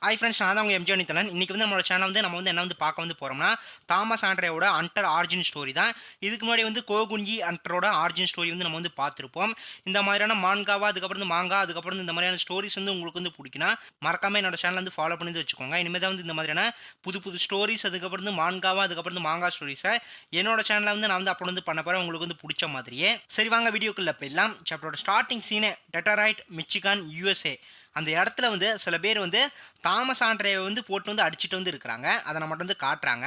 Hi friends, நான் தான் உங்கள் எம்ஜி அனிதலன். இன்றைக்கி வந்து நம்மளோட சேனல் வந்து நம்ம வந்து என்ன வந்து பார்க்க வந்து போகிறோம்னா, தாமஸ் ஆண்ட்ரேயோட அன்டர் ஆரிஜின் ஸ்டோரி தான். இதுக்கு முன்னாடி வந்து கோகுஞ்சி அன்டரோட ஆரிஜின் ஸ்டோரி வந்து நம்ம வந்து பார்த்துருப்போம். இந்த மாதிரியான மான்காவா, அதுக்கப்புறம் வந்து மாங்கா, அதுக்கப்புறம் இந்த மாதிரியான ஸ்டோரிஸ் வந்து உங்களுக்கு வந்து பிடிக்குன்னா, மறக்காம என்னோட சேனல் வந்து ஃபாலோ பண்ணி வச்சுக்கோங்க. இனிமேல் தான் வந்து இந்த மாதிரியான புது புது ஸ்டோரிஸ், அதுக்கப்புறம் வந்து மான்காவா, அதுக்கப்புறம் வந்து மாங்கா ஸ்டோரிஸை என்னோட சேனலில் வந்து நான் வந்து அப்லோட் வந்து பண்ண போகிறேன், உங்களுக்கு வந்து பிடிச்ச மாதிரியே. சரி வாங்க வீடியோக்குள்ளே போயிடலாம். சாப்டரோட ஸ்டார்டிங் சீனே டெட்ராய்ட், மிச்சிகான், யூஎஸ்ஏ. அந்த இடத்துல வந்து சில பேர் வந்து தாமஸ் ஆண்ட்ரேவை வந்து போட்டு வந்து அடிச்சுட்டு வந்து இருக்கிறாங்க. அதை நம்ம மட்டும் வந்து காட்டுறாங்க.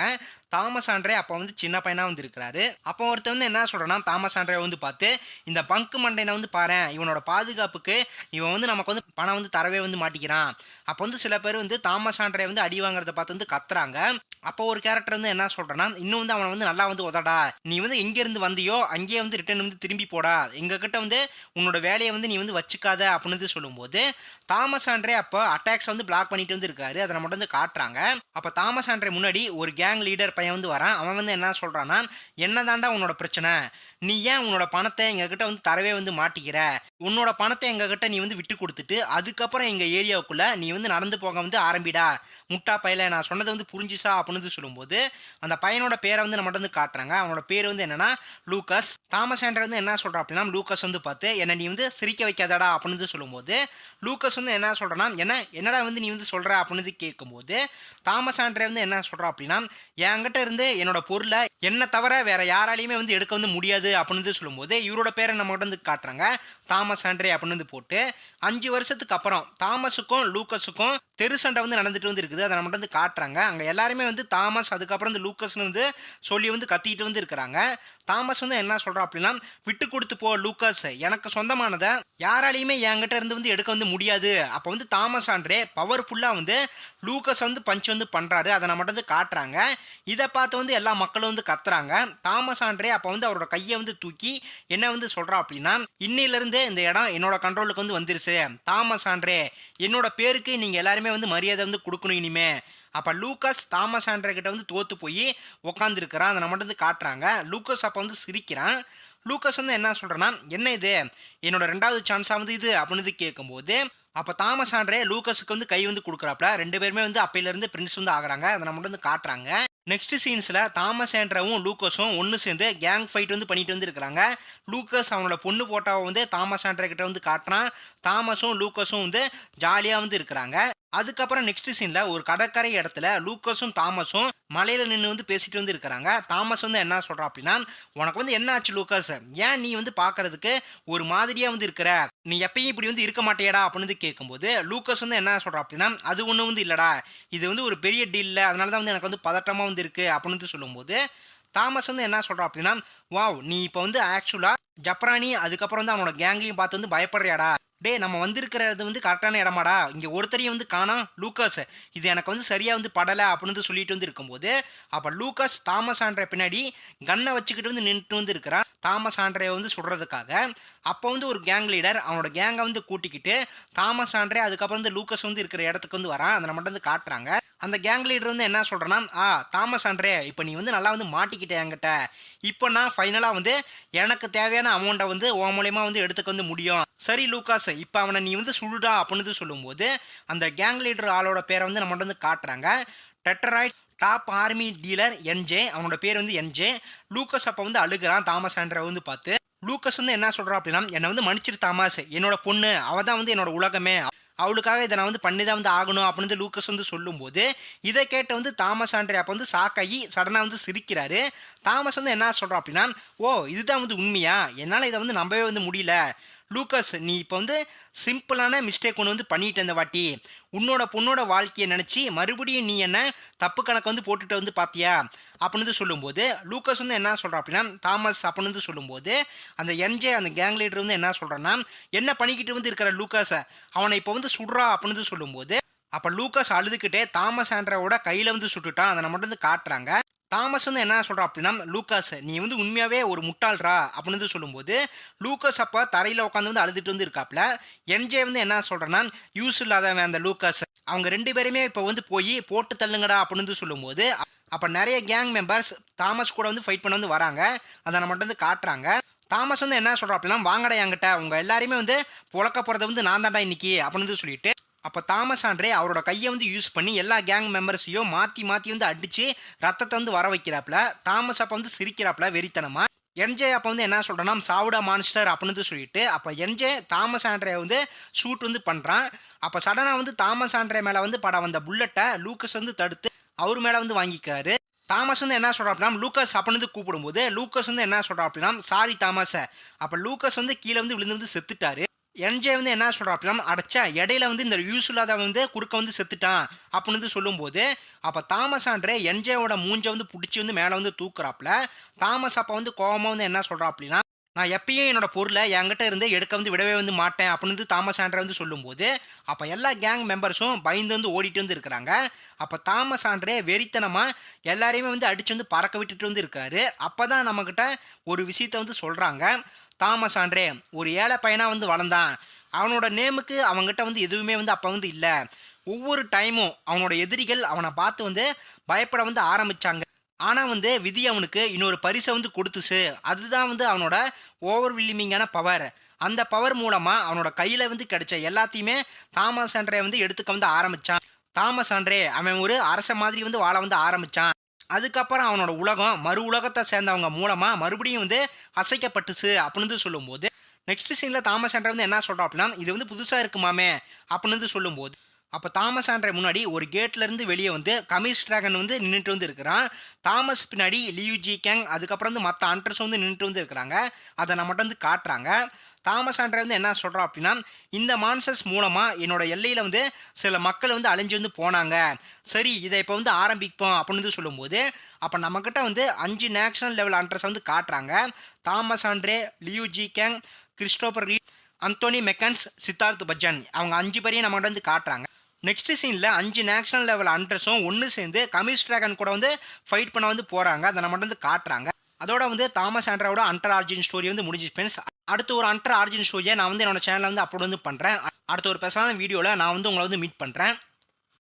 தாமஸ் ஆண்ட்ரே அப்போ வந்து சின்ன பையனாக வந்து இருக்கிறாரு. அப்போ ஒருத்தர் வந்து என்ன சொல்கிறேன்னா, தாமஸ் ஆண்ட்ரே வந்து பார்த்து, இந்த பங்கு மண்டைனை வந்து பாரேன், இவனோட பாதுகாப்புக்கு இவன் வந்து நமக்கு வந்து பணம் வந்து தரவே வந்து மாட்டிக்கிறான். அப்போ வந்து சில பேர் வந்து தாமஸ் ஆண்ட்ரே வந்து அடி வாங்குறத பார்த்து வந்து கத்துறாங்க. அப்போ ஒரு கேரக்டர் வந்து என்ன சொல்கிறேன்னா, இன்னும் வந்து அவனை வந்து நல்லா வந்து உதடா, நீ வந்து எங்கேருந்து வந்தியோ அங்கேயே வந்து ரிட்டர்ன் வந்து திரும்பி போடா, எங்ககிட்ட வந்து உன்னோட வேலையை வந்து நீ வந்து வச்சுக்காத அப்படின்னு சொல்லும்போது, தாமஸ் ஆண்ட்ரே அப்போ அட்டாக்ஸ் வந்து பிளாக் பண்ணிட்டு வந்து இருக்காரு. அதை மட்டும் வந்து காட்டுறாங்க. அப்போ தாமஸ் ஆண்ட்ரே முன்னாடி ஒரு கேங் லீடர் பையன் வந்து வரான். அவன் வந்து என்ன சொல்றான்னா, என்ன தாண்டா உன்னோட பிரச்சனை, நீ ஏன் உன்னோட பணத்தை எங்ககிட்ட வந்து தரவே வந்து மாட்டிக்கிற, உன்னோட பணத்தை எங்ககிட்ட நீ வந்து விட்டு கொடுத்துட்டு அதுக்கப்புறம் எங்க ஏரியாவுக்குள்ள நீ வந்து நடந்து போக வந்து ஆரம்பிடா, முட்டா பையல, நான் சொன்னதை வந்து புரிஞ்சுசா அப்படின்னு சொல்லும்போது, அந்த பையனோட பேரை வந்து நம்ம வந்து காட்டுறாங்க. அவனோட பேர் வந்து என்னன்னா லூக்கஸ். தாமஸ் ஆண்ட்ரே வந்து என்ன சொல்றான் அப்படின்னா, லூக்கஸ் வந்து பார்த்து என்ன நீ வந்து சிரிக்க வைக்காதடா அப்படின்னு சொல்லும்போது, லூக்கஸ் வந்து என்ன சொல்றான்னா, என்னடா வந்து நீ வந்து சொல்ற அப்படின்னு கேட்கும்போது, தாமஸ் ஆண்ட்ரே வந்து என்ன சொல்றான் அப்படின்னா, என்கிட்ட இருந்து என்னோட பொருளை என்ன தவிர வேற யாராலையுமே வந்து எடுக்க வந்து முடியாது அப்படின்னு சொல்லும்போது, இவரோட பேரை நம்ம வந்து காட்டுறாங்க, தாமஸ் ஆண்ட்ரே அப்படின்னு வந்து போட்டு. 5 வருஷத்துக்கு அப்புறம் தாமஸுக்கும் லூக்கஸுக்கும் தெரு சண்டை வந்து நடந்துட்டு வந்து இருக்குது. அதை நம்ம வந்து காட்டுறாங்க. அங்க எல்லாருமே வந்து தாமஸ், அதுக்கப்புறம் இந்த லூக்கஸ்னு வந்து சொல்லி வந்து கத்திட்டு வந்து இருக்கிறாங்க. தாமஸ் வந்து என்ன சொல்றான் அப்படின்னா, விட்டு கொடுத்து போ லூக்கஸ், எனக்கு சொந்தமானதை யாராலையுமே என்கிட்ட இருந்து வந்து எடுக்க வந்து முடியாது. அப்போ வந்து தாமஸ் ஆண்ட்ரே பவர்ஃபுல்லா வந்து லூக்கஸ் வந்து பஞ்ச் வந்து பண்றாரு. அதை நம்ம வந்து காட்டுறாங்க. இதை பார்த்து வந்து எல்லா மக்களும் வந்து கத்துறாங்க. தாமஸ் ஆண்ட்ரே அப்போ வந்து அவரோட கையை வந்து தூக்கி என்ன வந்து சொல்றா அப்படின்னா, இன்னையிலிருந்து இந்த இடம் என்னோட கண்ட்ரோலுக்கு வந்து வந்துருச்சு. தாமஸ் ஆண்ட்ரே, என்னோட பேருக்கு நீங்க எல்லாருமே வந்து மரியாதை வந்து கொடுக்கணும் இனிமே. அப்போ லூக்கஸ் தாமஸ் ஆண்ட்ரே கிட்ட வந்து தோத்து போய் உட்காந்துருக்கிறான். அதை நம்ம வந்து காட்டுறாங்க. லூக்கஸ் அப்போ வந்து சிரிக்கிறான். லூக்கஸ் வந்து என்ன சொல்றேன்னா, என்ன இது என்னோட 2வது சான்ஸா வந்து இது அப்படின்னு கேட்கும்போது, அப்போ தாமஸ் ஆண்ட்ரே லூக்கஸுக்கு வந்து கை வந்து கொடுக்குறாப்ல. 2 பேருமே வந்து அப்பையிலேருந்து ஃப்ரெண்ட்ஸ் வந்து ஆகுறாங்க. அதை நம்ம வந்து காட்டுறாங்க. நெக்ஸ்ட் சீன்ஸில் தாமஸ் ஆண்ட்ரேவும் லூக்கஸும் ஒன்று சேர்ந்து கேங் ஃபைட் வந்து பண்ணிட்டு வந்து இருக்கிறாங்க. லூக்கஸ் அவனோட பொண்ணு போட்டாவை வந்து தாமஸ் ஆண்ட்ரே கிட்ட வந்து காட்டுறான். தாமஸும் லூக்கஸும் வந்து ஜாலியாக வந்து இருக்கிறாங்க. அதுக்கப்புறம் நெக்ஸ்ட் சீன்ல ஒரு கடற்கரை இடத்துல லூக்கஸும் தாமஸும் மலையில நின்று வந்து பேசிட்டு வந்து இருக்கிறாங்க. தாமஸ் வந்து என்ன சொல்றான் அப்படின்னா, உனக்கு வந்து என்ன ஆச்சு லூக்கஸ், ஏன் நீ வந்து பாக்குறதுக்கு ஒரு மாதிரியா வந்து இருக்கிற, நீ எப்பயும் இப்படி வந்து இருக்க மாட்டேடா அப்படின்னு கேட்கும்போது, லூக்கஸ் வந்து என்ன சொல்றான் அப்படின்னா, அது ஒண்ணு வந்து இல்லடா, இது வந்து ஒரு பெரிய டீல்ல, அதனாலதான் வந்து எனக்கு வந்து பதட்டமா வந்து இருக்கு அப்படின்னு சொல்லும்போது, தாமஸ் வந்து என்ன சொல்றான் அப்படின்னா, வாவ், நீ இப்போ வந்து ஆக்சுவலா ஜப்ரானி, அதுக்கப்புறம் வந்து அவனோட கேங்கையும் பார்த்து வந்து பயப்படுறியாடா, டே நம்ம வந்திருக்கிறது வந்து கரெக்டான இடமாடா, இங்கே ஒருத்தரையும் வந்து காணோம் லூக்கஸ், இது எனக்கு வந்து சரியாக வந்து படலை அப்படின்னு சொல்லிட்டு வந்து இருக்கும்போது, அப்போ லூக்கஸ் தாமஸ் ஆண்ட்ரே பின்னாடி கன்னை வச்சுக்கிட்டு வந்து நின்றுட்டு வந்து இருக்கிறான் தாமஸ் ஆண்ட்ரே வந்து சுடுறதுக்காக. அப்போ வந்து ஒரு கேங் லீடர் அவனோட கேங்கை வந்து கூட்டிக்கிட்டு தாமஸ் ஆண்ட்ரே அதுக்கப்புறம் வந்து லூக்கஸ் வந்து இருக்கிற இடத்துக்கு வந்து வரான். அதை மட்டும் வந்து காட்டுறாங்க. அந்த கேங் லீடர் வந்து என்ன சொல்கிறேன்னா, தாமஸ் ஆண்ட்ரே, இப்போ நீ வந்து நல்லா வந்து மாட்டிக்கிட்ட என்கிட்ட, இப்போ நான் ஃபைனலாக வந்து எனக்கு தேவையான அமௌண்ட்டை வந்து உன் மூலயமா வந்து எடுத்துக்க வந்து முடியும். சரி லூக்காஸ், இப்போ அவனை நீ வந்து சுடுடா அப்படின்னு சொல்லும்போது, அந்த கேங் லீடர் ஆளோட பேரை வந்து நம்ம வந்து காட்டுறாங்க. Detroit top army dealer NJ, அவனோட பேர் வந்து என்ஜே. லூக்கஸ் அப்போ வந்து அழுகிறான் தாமஸ் ஆண்ட்ரே வந்து பார்த்து. லூக்கஸ் வந்து என்ன சொல்கிறான் அப்படின்னா, என்னை வந்து மன்னிச்சிரு தாமஸ், என்னோட பொண்ணு அவள் தான் வந்து என்னோட உலகமே, அவளுக்காக இதை நான் வந்து பண்ணி தான் வந்து ஆகணும் அப்படின்னு லூக்கஸ் வந்து சொல்லும்போது, இதை கேட்டு வந்து தாமஸ் ஆண்ட்ரே அப்போ வந்து ஷாக்காகி சடனாக வந்து சிரிக்கிறாரு. தாமஸ் வந்து என்ன சொல்கிறான் அப்படின்னா, ஓ இதுதான் வந்து உண்மையா, என்னால் இதை வந்து நம்பவே வந்து முடியல லூக்கஸ், நீ இப்போ வந்து சிம்பிளான மிஸ்டேக் ஒன்று வந்து பண்ணிட்டு இந்த வாட்டி, உன்னோட பொண்ணோட வாழ்க்கையை நினச்சி மறுபடியும் நீ என்ன தப்பு கணக்கு வந்து போட்டுட்டு வந்து பார்த்தியா அப்படின்னு சொல்லும்போது, லூக்கஸ் வந்து என்ன சொல்கிறான் அப்படின்னா, தாமஸ் அப்படின்னு சொல்லும்போது, அந்த என்ஜே அந்த கேங் லீடர் வந்து என்ன சொல்கிறான்னா, என்ன பண்ணிக்கிட்டு வந்து இருக்கிற லூக்கஸ், அவனை இப்போ வந்து சுடுறா அப்படின்னு சொல்லும்போது, அப்போ லூக்கஸ் அழுதுகிட்டே தாமஸ் ஆண்ட்ரேவோட கையில் வந்து சுட்டுட்டான். அதை நம்ம வந்து காட்டுறாங்க. தாமஸ் வந்து என்ன சொல்கிறான் அப்படின்னா, லூக்காஸ் நீ வந்து உண்மையாகவே ஒரு முட்டாள்ரா அப்படின்னு சொல்லும்போது, லூக்கஸ் அப்போ தரையில் உட்காந்து வந்து அழுதுட்டு வந்து இருக்காப்புல. என்ஜே வந்து என்ன சொல்கிறேன்னா, யூஸ் இல்லாதவன் அந்த லூக்கஸ், அவங்க 2 பேருமே இப்போ வந்து போய் போட்டு தள்ளுங்கடா அப்படின்னு சொல்லும்போது, அப்போ நிறைய கேங் மெம்பர்ஸ் தாமஸ் கூட வந்து ஃபைட் பண்ண வந்து வராங்க. அதை நம்ம மட்டும் வந்து காட்டுறாங்க. தாமஸ் வந்து என்ன சொல்கிறா அப்படின்னா, வாங்கடா என்கிட்ட, உங்கள் எல்லாரையுமே வந்து பொழக்க போகிறத வந்து நான் தாண்டா இன்னைக்கு அப்படின்னு சொல்லிட்டு அப்போ தாமஸ் ஆண்ட்ரே அவரோட கையை வந்து யூஸ் பண்ணி எல்லா கேங் மெம்பர்ஸையும் மாற்றி மாற்றி வந்து அடித்து ரத்தத்தை வந்து வர வைக்கிறாப்புல. தாமஸ் அப்போ வந்து சிரிக்கிறாப்புல வெறித்தனமா. என்ஜே அப்போ வந்து என்ன சொல்கிறேன்னா சாவுடா மான்ஸ்டர் அப்படின்னு சொல்லிட்டு அப்போ என்ஜே தாமஸ் ஆண்ட்ரே வந்து ஷூட் வந்து பண்ணுறான். அப்போ சடனாக வந்து தாமஸ் ஆண்ட்ரே மேலே வந்து படம் வந்த புல்லட்டை லூக்கஸ் வந்து தடுத்து அவர் மேலே வந்து வாங்கிக்கிறாரு. தாமஸ் வந்து என்ன சொல்கிறா அப்படின்னா லூக்கஸ் அப்படின்னு கூப்பிடும்போது லூக்கஸ் வந்து என்ன சொல்கிறா அப்படின்னா சாரி தாமஸை. அப்போ லூக்கஸ் வந்து கீழே வந்து விழுந்து செத்துட்டாரு. என்ஜே வந்து என்ன சொல்கிறா அப்படின்னா அடைச்சா இடையில வந்து இந்த யூஸ் இல்லாத வந்து குறுக்க வந்து செத்துட்டான் அப்படின்னு வந்து சொல்லும்போது அப்போ தாமஸ் ஆண்ட்ரே என்ஜேவோட மூஞ்சை வந்து பிடிச்சி வந்து மேலே வந்து தூக்குறாப்புல. தாமஸ் அப்போ வந்து கோவமாக வந்து என்ன சொல்கிறா அப்படின்னா நான் எப்பயும் என்னோட பொருளை என்கிட்ட இருந்து எடுக்க வந்து விடவே வந்து மாட்டேன் அப்படின்னு வந்து தாமஸ் ஆண்ட்ரே வந்து சொல்லும்போது அப்போ எல்லா கேங் மெம்பர்ஸும் பயந்து வந்து ஓடிட்டு வந்து இருக்கிறாங்க. அப்போ தாமஸ் ஆண்ட்ரே வெறித்தனமாக எல்லாரையுமே வந்து அடித்து வந்து பறக்க விட்டுட்டு வந்து இருக்காரு. அப்போ தான் நம்மக்கிட்ட ஒரு விஷயத்த வந்து சொல்கிறாங்க. தாமஸ் ஆண்ட்ரே ஒரு ஏழை பையனாக வந்து வளர்ந்தான். அவனோட நேமுக்கு அவங்ககிட்ட வந்து எதுவுமே வந்து அப்போ வந்து இல்லை. ஒவ்வொரு டைமும் அவனோட எதிரிகள் அவனை பார்த்து வந்து பயப்பட வந்து ஆரம்பித்தாங்க. ஆனால் வந்து விதி அவனுக்கு இன்னொரு பரிசை வந்து கொடுத்துச்சு. அதுதான் வந்து அவனோட ஓவர்வில்மிங்கான பவர். அந்த பவர் மூலமாக அவனோட கையில் வந்து கிடைச்ச எல்லாத்தையுமே தாமஸ் ஆண்ட்ரே வந்து எடுத்துக்க வந்து ஆரம்பித்தான். தாமஸ் ஆண்ட்ரே அவன் ஒரு அரச மாதிரி வந்து வாழ வந்து ஆரம்பித்தான். அதுக்கப்புறம் அவனோட உலகம் மறு உலகத்தை சேர்ந்தவங்க மூலமாக மறுபடியும் வந்து அசைக்கப்பட்டுச்சு அப்படின்னு சொல்லும்போது நெக்ஸ்ட் சீனில் தாமஸ் ஆண்ட்ரே வந்து என்ன சொல்கிறோம் அப்படின்னா இது வந்து புதுசாக இருக்குமாமே அப்படின்னு சொல்லும்போது அப்போ தாமஸ் ஆண்ட்ரே முன்னாடி ஒரு கேட்லேருந்து வெளியே வந்து கமிஸ் டிராகன் வந்து நின்றுட்டு வந்து இருக்கிறான். தாமஸ் பின்னாடி லியூ ஜி கேங் அதுக்கப்புறம் வந்து மற்ற ஹண்டர்ஸ் வந்து நின்றுட்டு வந்து இருக்கிறாங்க. அதை நம்மகிட்ட வந்து காட்டுறாங்க. தாமஸ் ஆண்ட்ரே வந்து என்ன சொல்கிறோம் அப்படின்னா இந்த மான்சர்ஸ் மூலமாக என்னோட எல்லையில் வந்து சில மக்கள் வந்து அழிஞ்சு வந்து போனாங்க. சரி இதை இப்போ வந்து ஆரம்பிப்போம் அப்படின்னு வந்து சொல்லும்போது அப்போ நம்மக்கிட்ட வந்து 5 நேஷனல் லெவல் ஹண்டர்ஸ் வந்து காட்டுறாங்க. Thomas Andre, Liu Zhigang, Christopher Reed, Anthony McKenzie, Siddharth Bachchan அவங்க 5 பேரையும் நம்மகிட்ட வந்து காட்டுறாங்க. நெக்ஸ்ட் சீனில் 5 நேஷனல் லெவல் ஹண்டர்ஸும் ஒன்று சேர்ந்து கமிஸ் டிராகன் கூட வந்து ஃபைட் பண்ண வந்து போகிறாங்க. அதை நம்மகிட்ட வந்து காட்டுறாங்க. அதோட வந்து தாமஸ் ஆண்ட்ராவோட ஹண்டர் ஆரிஜின் ஸ்டோரி வந்து முடிஞ்சு ஃப்ரெண்ட்ஸ். அடுத்து ஒரு ஹண்டர் ஆரிஜின் ஸ்டோரியை நான் வந்து என்னோட சேனலில் வந்து அப்லோட் வந்து பண்ணுறேன். அடுத்த ஒரு ஸ்பெஷலான வீடியோவில் நான் வந்து உங்களை வந்து மீட் பண்ணுறேன்.